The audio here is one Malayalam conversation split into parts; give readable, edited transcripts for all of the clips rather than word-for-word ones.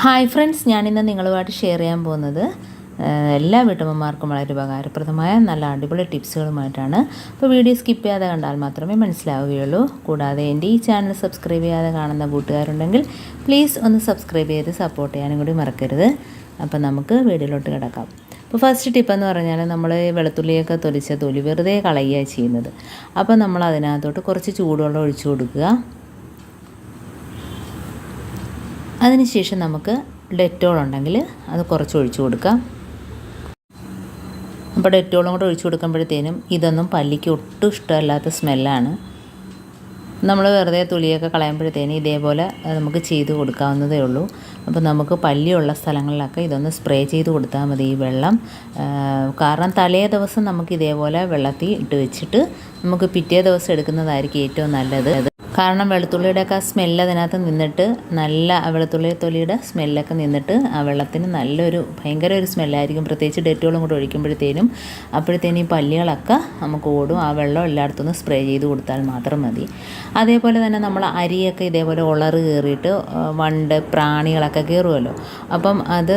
ഹായ് ഫ്രണ്ട്സ്, ഞാനിന്ന് നിങ്ങളുമായിട്ട് ഷെയർ ചെയ്യാൻ പോകുന്നത് എല്ലാ വീട്ടമ്മമാർക്കും വളരെ ഉപകാരപ്രദമായ നല്ല അടിപൊളി ടിപ്സുകളുമായിട്ടാണ്. അപ്പോൾ വീഡിയോ സ്കിപ്പ് ചെയ്യാതെ കണ്ടാൽ മാത്രമേ മനസ്സിലാവുകയുള്ളൂ. കൂടാതെ എൻ്റെ ഈ ചാനൽ സബ്സ്ക്രൈബ് ചെയ്യാതെ കാണുന്ന കൂട്ടുകാരുണ്ടെങ്കിൽ പ്ലീസ് ഒന്ന് സബ്സ്ക്രൈബ് ചെയ്ത് സപ്പോർട്ട് ചെയ്യാനും കൂടി മറക്കരുത്. അപ്പോൾ നമുക്ക് വീഡിയോയിലോട്ട് കിടക്കാം. അപ്പോൾ ഫസ്റ്റ് ടിപ്പെന്ന് പറഞ്ഞാൽ നമ്മൾ വെളുത്തുള്ളിയൊക്കെ തൊലിച്ച തൊലി വെറുതെ കളയുകയാണ് ചെയ്യുന്നത്. അപ്പോൾ നമ്മൾ അതിനകത്തോട്ട് കുറച്ച് ചൂടുവെള്ളം ഒഴിച്ചു കൊടുക്കുക. അതിനുശേഷം നമുക്ക് ഡെറ്റോൾ ഉണ്ടെങ്കിൽ അത് കുറച്ച് ഒഴിച്ചു കൊടുക്കാം. അപ്പോൾ ഡെറ്റോളും കൂടെ ഒഴിച്ചു കൊടുക്കുമ്പോഴത്തേനും ഇതൊന്നും പല്ലിക്ക് ഒട്ടും ഇഷ്ടമല്ലാത്ത സ്മെല്ലാണ്. നമ്മൾ വെറുതെ തുളിയൊക്കെ കളയുമ്പോഴത്തേനും ഇതേപോലെ നമുക്ക് ചെയ്ത് കൊടുക്കാവുന്നതേ ഉള്ളൂ. അപ്പോൾ നമുക്ക് പല്ലിയുള്ള സ്ഥലങ്ങളിലൊക്കെ ഇതൊന്ന് സ്പ്രേ ചെയ്ത് കൊടുത്താൽ മതി ഈ വെള്ളം. കാരണം തലേ ദിവസം നമുക്ക് ഇതേപോലെ വെള്ളത്തിൽ ഇട്ട് വെച്ചിട്ട് നമുക്ക് പിറ്റേ ദിവസം എടുക്കുന്നതായിരിക്കും ഏറ്റവും നല്ലത്. കാരണം വെളുത്തുള്ളിയുടെയൊക്കെ ആ സ്മെല്ല് അതിനകത്ത് നിന്നിട്ട് നല്ല വെളുത്തുള്ളി തൊലിയുടെ സ്മെല്ലൊക്കെ നിന്നിട്ട് ആ വെള്ളത്തിന് നല്ലൊരു ഭയങ്കര ഒരു സ്മെല്ലായിരിക്കും. പ്രത്യേകിച്ച് ഡെറ്റോളും കൂടെ ഒഴിക്കുമ്പോഴത്തേനും ഈ പല്ലികളൊക്കെ നമുക്ക് ഓടും. ആ വെള്ളം എല്ലായിടത്തുനിന്ന് സ്പ്രേ ചെയ്ത് കൊടുത്താൽ മാത്രം മതി. അതേപോലെ തന്നെ നമ്മൾ അരിയൊക്കെ ഇതേപോലെ ഉളറ് കയറിയിട്ട് വണ്ട് പ്രാണികളൊക്കെ കയറുമല്ലോ. അപ്പം അത്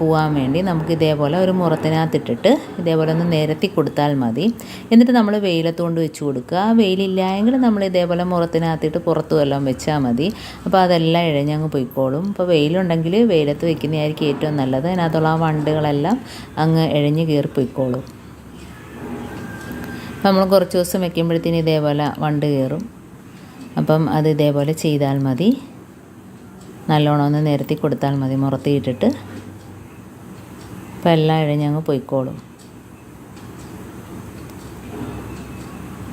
പോവാൻ വേണ്ടി നമുക്ക് ഇതേപോലെ ഒരു മുറത്തിനകത്തിട്ടിട്ട് ഇതേപോലെ ഒന്ന് നിരത്തി കൊടുത്താൽ മതി. എന്നിട്ട് നമ്മൾ വെയിലത്തുകൊണ്ട് വെച്ച് കൊടുക്കുക. വെയിലില്ലായെങ്കിൽ നമ്മൾ ഇതേപോലെ മുറത്തിനകത്തിട്ട് പുറത്ത് വല്ലതും വെച്ചാൽ മതി. അപ്പോൾ അതെല്ലാം ഇഴഞ്ഞങ്ങ് പൊയ്ക്കോളും. അപ്പോൾ വെയിലുണ്ടെങ്കിൽ വെയിലത്ത് വെക്കുന്നതായിരിക്കും ഏറ്റവും നല്ലത്. അതിനകത്തുള്ള ആ വണ്ടുകളെല്ലാം അങ്ങ് ഇഴഞ്ഞ് കയറി പൊയ്ക്കോളും. നമ്മൾ കുറച്ച് ദിവസം വെക്കുമ്പോഴത്തേന് ഇതേപോലെ വണ്ട് കയറും. അപ്പം അത് ഇതേപോലെ ചെയ്താൽ മതി. നല്ലോണം ഒന്ന് നിരത്തി കൊടുത്താൽ മതി മുറത്തിയിട്ടിട്ട്. അപ്പോൾ എല്ലാം ഇഴഞ്ഞങ്ങ് പൊയ്ക്കോളും.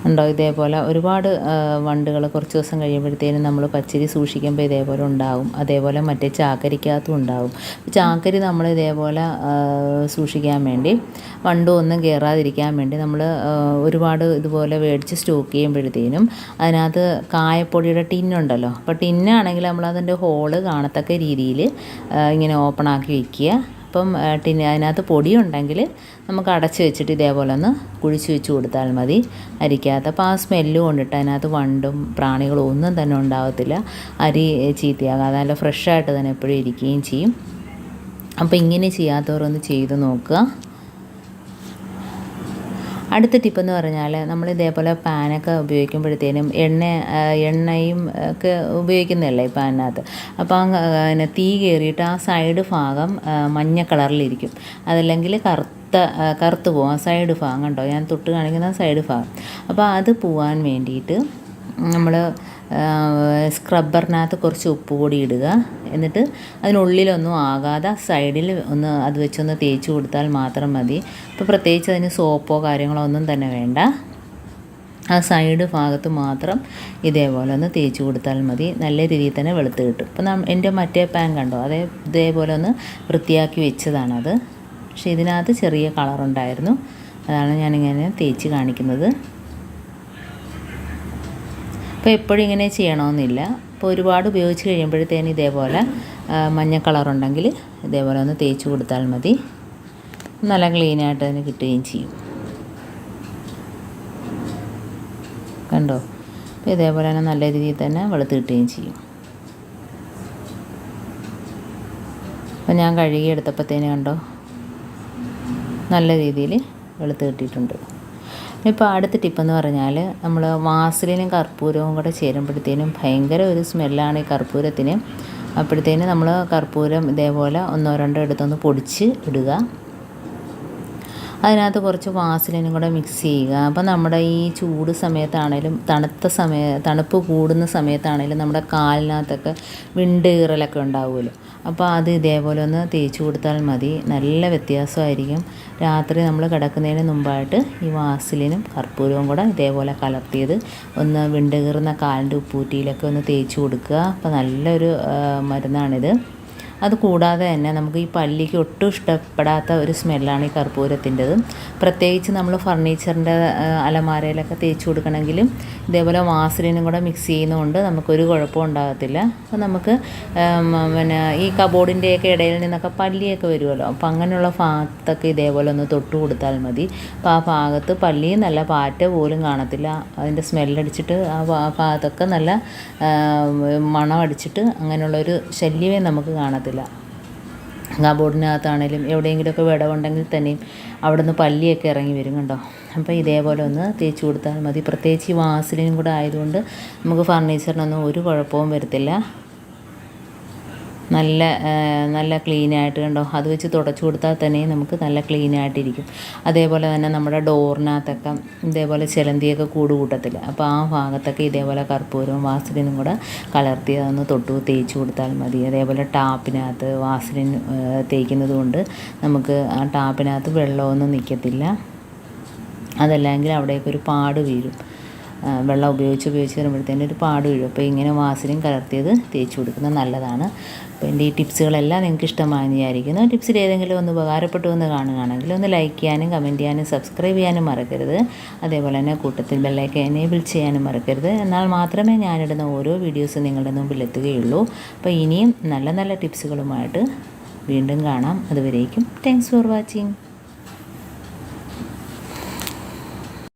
ഉണ്ടോ ഇതേപോലെ ഒരുപാട് വണ്ടുകൾ കുറച്ച് ദിവസം കഴിയുമ്പോഴത്തേനും നമ്മൾ പച്ചരി സൂക്ഷിക്കുമ്പോൾ ഇതേപോലെ ഉണ്ടാകും. അതേപോലെ മറ്റേ ചാക്കരിക്കകത്തും ഉണ്ടാകും. ചാക്കരി നമ്മൾ ഇതേപോലെ സൂക്ഷിക്കാൻ വേണ്ടി വണ്ടും ഒന്നും കയറാതിരിക്കാൻ വേണ്ടി നമ്മൾ ഒരുപാട് ഇതുപോലെ മേടിച്ച് സ്റ്റോക്ക് ചെയ്യുമ്പോഴത്തേനും അതിനകത്ത് കായപ്പൊടിയുടെ ടിന്നുണ്ടല്ലോ. അപ്പോൾ ടിന്നാണെങ്കിൽ നമ്മളതിൻ്റെ ഹോള് കാണത്തക്ക രീതിയിൽ ഇങ്ങനെ ഓപ്പണാക്കി വയ്ക്കുക. അപ്പം അതിനകത്ത് പൊടിയുണ്ടെങ്കിൽ നമുക്ക് അടച്ച് വെച്ചിട്ട് ഇതേപോലെ ഒന്ന് കുഴിച്ച് വെച്ച് കൊടുത്താൽ മതി അരിക്കകത്ത്. അപ്പോൾ ആ സ്മെല്ല് കൊണ്ടിട്ട് അതിനകത്ത് വണ്ടും പ്രാണികളും ഒന്നും തന്നെ ഉണ്ടാകത്തില്ല. അരി ചീത്തയാകാതെ നല്ല ഫ്രഷായിട്ട് തന്നെ എപ്പോഴും ഇരിക്കുകയും ചെയ്യും. അപ്പോൾ ഇങ്ങനെ ചെയ്യാത്തവരൊന്ന് ചെയ്ത് നോക്കുക. അടുത്ത ടിപ്പെന്ന് പറഞ്ഞാൽ നമ്മൾ ഇതേപോലെ പാനൊക്കെ ഉപയോഗിക്കുമ്പോഴത്തേനും എണ്ണയും ഒക്കെ ഉപയോഗിക്കുന്നതല്ലേ ഈ പാനിനകത്ത്. അപ്പോൾ പിന്നെ തീ കയറിയിട്ട് ആ സൈഡ് ഭാഗം മഞ്ഞ കളറിലിരിക്കും. അതല്ലെങ്കിൽ കറുത്ത് പോകും ആ സൈഡ് ഭാഗം. കണ്ടോ ഞാൻ തൊട്ട് കാണിക്കുന്ന സൈഡ് ഭാഗം. അപ്പോൾ അത് പോവാൻ വേണ്ടിയിട്ട് നമ്മൾ സ്ക്രബ്ബറിനകത്ത് കുറച്ച് ഉപ്പ് പൊടി ഇടുക. എന്നിട്ട് അതിനുള്ളിലൊന്നും ആകാതെ സൈഡിൽ ഒന്ന് അത് വെച്ചൊന്ന് തേച്ച് കൊടുത്താൽ മാത്രം മതി. അപ്പോൾ പ്രത്യേകിച്ച് അതിന് സോപ്പോ കാര്യങ്ങളോ ഒന്നും തന്നെ വേണ്ട. ആ സൈഡ് ഭാഗത്ത് മാത്രം ഇതേപോലെ ഒന്ന് തേച്ച് കൊടുത്താൽ മതി. നല്ല രീതിയിൽ തന്നെ വെളുത്ത് കിട്ടും. അപ്പോൾ എൻ്റെ മറ്റേ പാൻ കണ്ടോ ഇതേപോലെ ഒന്ന് വൃത്തിയാക്കി വെച്ചതാണത്. പക്ഷേ ഇതിനകത്ത് ചെറിയ കളറുണ്ടായിരുന്നു. അതാണ് ഞാനിങ്ങനെ തേച്ച് കാണിക്കുന്നത്. അപ്പോൾ എപ്പോഴും ഇങ്ങനെ ചെയ്യണമെന്നില്ല. അപ്പോൾ ഒരുപാട് ഉപയോഗിച്ച് കഴിയുമ്പോഴത്തേന് ഇതേപോലെ മഞ്ഞ കളറുണ്ടെങ്കിൽ ഇതേപോലെ ഒന്ന് തേച്ച് കൊടുത്താൽ മതി. നല്ല ക്ലീനായിട്ട് തന്നെ കിട്ടുകയും ചെയ്യും. കണ്ടോ അപ്പോൾ ഇതേപോലെ തന്നെ നല്ല രീതിയിൽ തന്നെ വെളുത്ത് കിട്ടുകയും ചെയ്യും. അപ്പോൾ ഞാൻ കഴുകി എടുത്തപ്പോഴത്തേന് കണ്ടോ നല്ല രീതിയിൽ വെളുത്ത് കിട്ടിയിട്ടുണ്ട്. ഇപ്പോൾ അടുത്ത ടിപ്പെന്ന് പറഞ്ഞാൽ നമ്മൾ വാസലിനും കർപ്പൂരവും കൂടെ ചേരുമ്പോഴത്തേനും ഭയങ്കര ഒരു സ്മെല്ലാണ് ഈ കർപ്പൂരത്തിന്. അപ്പോഴത്തേനും നമ്മൾ കർപ്പൂരം ഇതേപോലെ ഒന്നോ രണ്ടോ എടുത്തൊന്ന് പൊടിച്ച് ഇടുക. അതിനകത്ത് കുറച്ച് വാസലിനും കൂടെ മിക്സ് ചെയ്യുക. അപ്പോൾ നമ്മുടെ ഈ ചൂട് സമയത്താണേലും തണുപ്പ് കൂടുന്ന സമയത്താണേലും നമ്മുടെ കാലിനകത്തൊക്കെ വിണ്ട് കീറലൊക്കെ ഉണ്ടാവുമല്ലോ. അപ്പോൾ അത് ഇതേപോലെ ഒന്ന് തേച്ച് കൊടുത്താൽ മതി. നല്ല വ്യത്യാസമായിരിക്കും. രാത്രി നമ്മൾ കിടക്കുന്നതിന് മുമ്പായിട്ട് ഈ വാസലിനും കർപ്പൂരവും കൂടെ ഇതേപോലെ കലർത്തിയത് ഒന്ന് വിണ്ട് കീറുന്ന കാലിൻ്റെ ഉപ്പൂറ്റിയിലൊക്കെ ഒന്ന് തേച്ച് കൊടുക്കുക. അപ്പോൾ നല്ലൊരു മരുന്നാണിത്. അതുകൂടാതെ തന്നെ നമുക്ക് ഈ പല്ലിക്ക് ഒട്ടും ഇഷ്ടപ്പെടാത്ത ഒരു സ്മെല്ലാണ് ഈ കർപ്പൂരത്തിൻ്റെത്. പ്രത്യേകിച്ച് നമ്മൾ ഫർണിച്ചറിൻ്റെ അലമാരയിലൊക്കെ തേച്ച് കൊടുക്കണമെങ്കിലും ഇതേപോലെ വാസലിനും കൂടെ മിക്സ് ചെയ്യുന്നതുകൊണ്ട് നമുക്കൊരു കുഴപ്പവും ഉണ്ടാകത്തില്ല. അപ്പോൾ നമുക്ക് പിന്നെ ഈ കബോർഡിൻ്റെയൊക്കെ ഇടയിൽ നിന്നൊക്കെ പല്ലിയൊക്കെ വരുമല്ലോ. അപ്പോൾ അങ്ങനെയുള്ള ഭാഗത്തൊക്കെ ഇതേപോലെ ഒന്ന് തൊട്ട് കൊടുത്താൽ മതി. അപ്പോൾ ആ ഭാഗത്ത് പല്ലിയും നല്ല പാറ്റ പോലും കാണത്തില്ല. അതിൻ്റെ സ്മെല്ലടിച്ചിട്ട് ആ ഭാഗത്തൊക്കെ നല്ല മണമടിച്ചിട്ട് അങ്ങനെയുള്ളൊരു ശല്യമേ നമുക്ക് കാണത്തില്ല. കൂട്ടത്തില്ല. കബോർഡിനകത്താണേലും എവിടെയെങ്കിലുമൊക്കെ വിടവുണ്ടെങ്കിൽ തന്നെയും അവിടെ നിന്ന് പല്ലിയൊക്കെ ഇറങ്ങി വരും കണ്ടോ. അപ്പോൾ ഇതേപോലെ ഒന്ന് തേച്ച് കൊടുത്താൽ മതി. പ്രത്യേകിച്ച് ഈ വാസലിനും കൂടെ ആയതുകൊണ്ട് നമുക്ക് ഫർണിച്ചറിനൊന്നും ഒരു കുഴപ്പവും വരത്തില്ല. നല്ല ക്ലീനായിട്ട് കണ്ടോ, അത് വെച്ച് തുടച്ച് കൊടുത്താൽ തന്നെ നമുക്ക് നല്ല ക്ലീനായിട്ടിരിക്കും. അതേപോലെ തന്നെ നമ്മുടെ ഡോറിനകത്തൊക്കെ ഇതേപോലെ ചിലന്തിയൊക്കെ കൂട് കൂട്ടത്തില്ല. അപ്പോൾ ആ ഭാഗത്തൊക്കെ ഇതേപോലെ കർപ്പൂരവും വാസലിനും കൂടെ കലർത്തി അതൊന്ന് തൊട്ട് തേച്ച് കൊടുത്താൽ മതി. അതേപോലെ ടാപ്പിനകത്ത് വാസലിൻ തേക്കുന്നത് കൊണ്ട് നമുക്ക് ആ ടാപ്പിനകത്ത് വെള്ളമൊന്നും നിൽക്കത്തില്ല. അതല്ലെങ്കിൽ അവിടേക്ക് ഒരു പാട് വീഴും. വെള്ളം ഉപയോഗിച്ച് വരുമ്പോഴത്തേനും ഒരു പാട് വീഴും. അപ്പോൾ ഇങ്ങനെ വാസലിൻ കലർത്തിയത് തേച്ച് കൊടുക്കുന്നത് നല്ലതാണ്. അപ്പോൾ എൻ്റെ ഈ ടിപ്സുകളെല്ലാം നിങ്ങൾക്ക് ഇഷ്ടമായെന്ന് വിചാരിക്കുന്നു. ടിപ്സിൽ ഏതെങ്കിലും ഒന്ന് ഉപകാരപ്പെട്ടു എന്ന് കാണുകയാണെങ്കിൽ ഒന്ന് ലൈക്ക് ചെയ്യാനും കമൻറ്റ് ചെയ്യാനും സബ്സ്ക്രൈബ് ചെയ്യാനും മറക്കരുത്. അതേപോലെ തന്നെ കൂട്ടത്തിൽ ബെല്ലൈക്കൻ എനേബിൾ ചെയ്യാനും മറക്കരുത്. എന്നാൽ മാത്രമേ ഞാനിടുന്ന ഓരോ വീഡിയോസും നിങ്ങളുടെ മുമ്പിൽ എത്തുകയുള്ളൂ. അപ്പോൾ ഇനിയും നല്ല ടിപ്സുകളുമായിട്ട് വീണ്ടും കാണാം. അതുവരേക്കും താങ്ക്സ് ഫോർ വാച്ചിങ്.